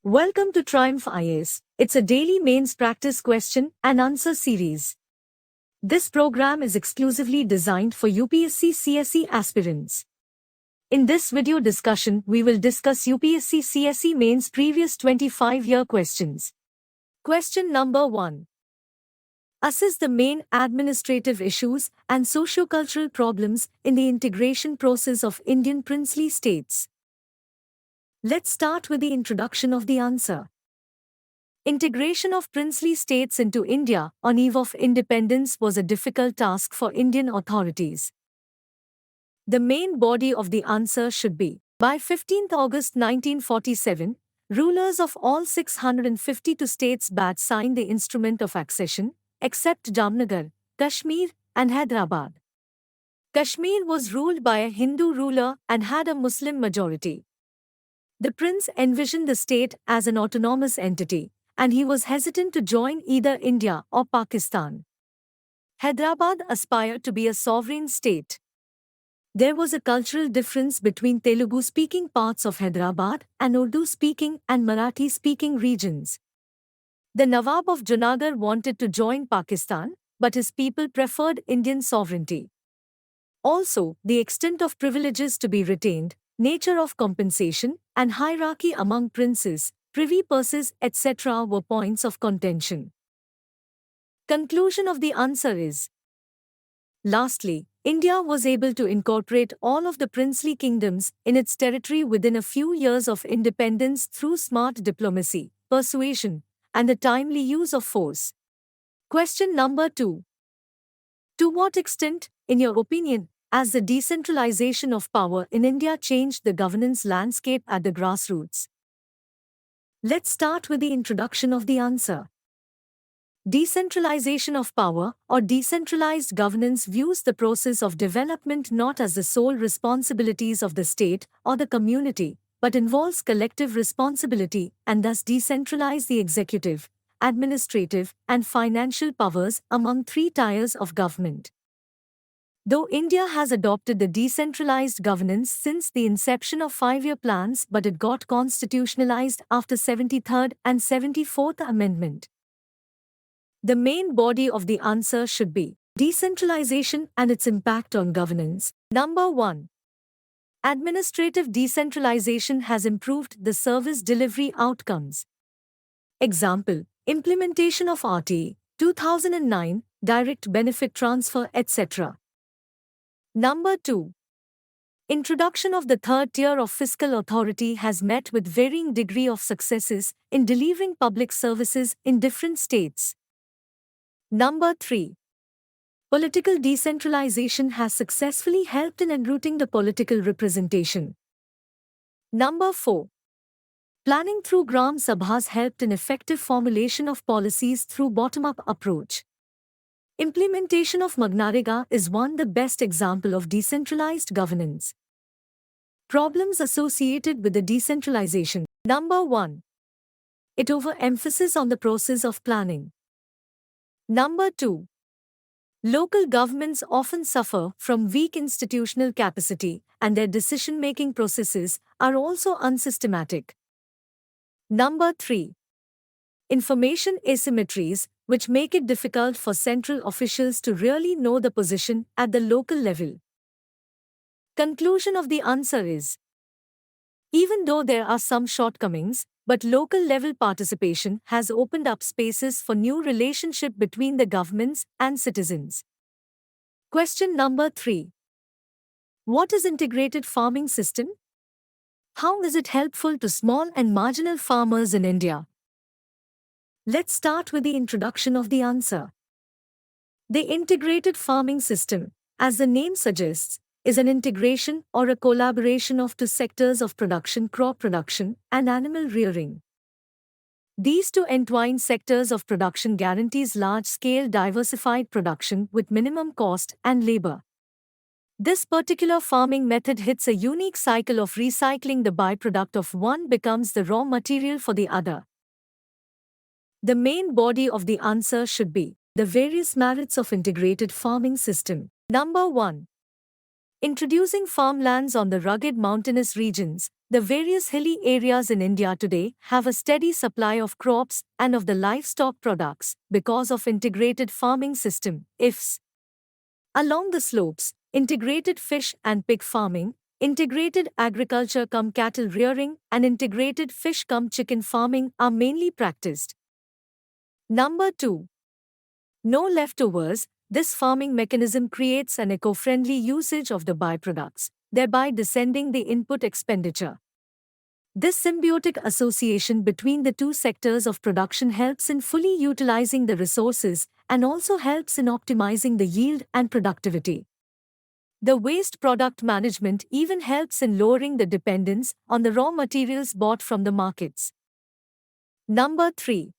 Welcome to Triumph IAS. It's a daily mains practice question and answer series. This program is exclusively designed for UPSC CSE aspirants. In this video discussion, we will discuss UPSC CSE mains previous 25-year questions. Question number 1. Assess the main administrative issues and socio-cultural problems in the integration process of Indian princely states. Let's start with the introduction of the answer. Integration of princely states into India on eve of independence was a difficult task for Indian authorities. The main body of the answer should be, by 15th August 1947, rulers of all 652 states bat signed the instrument of accession, except Jamnagar, Kashmir, and Hyderabad. Kashmir was ruled by a Hindu ruler and had a Muslim majority. The prince envisioned the state as an autonomous entity, and he was hesitant to join either India or Pakistan. Hyderabad aspired to be a sovereign state. There was a cultural difference between Telugu-speaking parts of Hyderabad and Urdu-speaking and Marathi-speaking regions. The Nawab of Junagadh wanted to join Pakistan, but his people preferred Indian sovereignty. Also, the extent of privileges to be retained, nature of compensation, and hierarchy among princes, privy purses, etc. were points of contention. Conclusion of the answer is: lastly, India was able to incorporate all of the princely kingdoms in its territory within a few years of independence through smart diplomacy, persuasion, and the timely use of force. Question number 2. To what extent, in your opinion, has the decentralization of power in India changed the governance landscape at the grassroots? Let's start with the introduction of the answer. Decentralization of power or decentralized governance views the process of development not as the sole responsibilities of the state or the community, but involves collective responsibility and thus decentralize the executive, administrative, and financial powers among three tiers of government. Though India has adopted the decentralized governance since the inception of 5-year plans, but it got constitutionalized after 73rd and 74th Amendment. The main body of the answer should be decentralization and its impact on governance. Number 1. Administrative decentralization has improved the service delivery outcomes. Example, implementation of RT 2009, direct benefit transfer, etc. Number 2. Introduction of the third tier of fiscal authority has met with varying degree of successes in delivering public services in different states. Number 3. Political decentralization has successfully helped in enrooting the political representation. Number 4. Planning through Gram Sabhas helped in effective formulation of policies through bottom-up approach. Implementation of Magnarega is the best example of decentralized governance. Problems associated with the decentralization. Number 1. It overemphasis on the process of planning. Number 2. Local governments often suffer from weak institutional capacity and their decision-making processes are also unsystematic. Number 3. Information asymmetries, which make it difficult for central officials to really know the position at the local level. Conclusion of the answer is: even though there are some shortcomings, but local level participation has opened up spaces for new relationship between the governments and citizens. Question number 3. What is integrated farming system? How is it helpful to small and marginal farmers in India? Let's start with the introduction of the answer. The integrated farming system, as the name suggests, is an integration or a collaboration of two sectors of production: crop production and animal rearing. These two entwined sectors of production guarantees large-scale diversified production with minimum cost and labor. This particular farming method hits a unique cycle of recycling. The byproduct of one becomes the raw material for the other. The main body of the answer should be the various merits of integrated farming system. Number 1. Introducing farmlands on the rugged mountainous regions, the various hilly areas in India today have a steady supply of crops and of the livestock products because of integrated farming system (IFS). Along the slopes, integrated fish and pig farming, integrated agriculture cum cattle rearing, and integrated fish cum chicken farming are mainly practiced. Number 2. No leftovers. This farming mechanism creates an eco-friendly usage of the byproducts, thereby descending the input expenditure. This symbiotic association between the two sectors of production helps in fully utilizing the resources and also helps in optimizing the yield and productivity. The waste product management even helps in lowering the dependence on the raw materials bought from the markets. Number 3.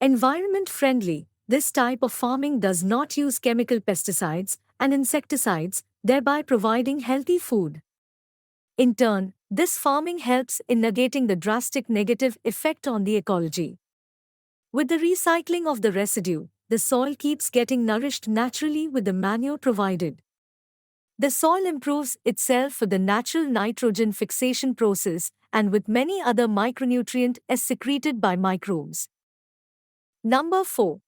Environment friendly. This type of farming does not use chemical pesticides and insecticides, thereby providing healthy food. In turn, this farming helps in negating the drastic negative effect on the ecology. With the recycling of the residue, the soil keeps getting nourished naturally with the manure provided. The soil improves itself with the natural nitrogen fixation process and with many other micronutrients as secreted by microbes. Number 4.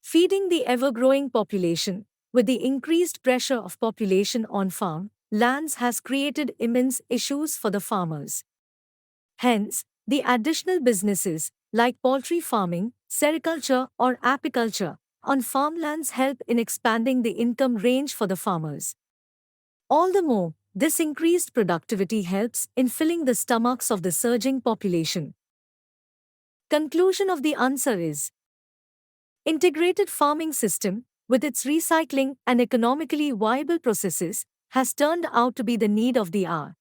Feeding the ever-growing population. With the increased pressure of population on farm lands has created immense issues for the farmers. Hence, the additional businesses like poultry farming, sericulture or apiculture on farmlands help in expanding the income range for the farmers. All the more, this increased productivity helps in filling the stomachs of the surging population. Conclusion of the answer is integrated farming system, with its recycling and economically viable processes, has turned out to be the need of the hour.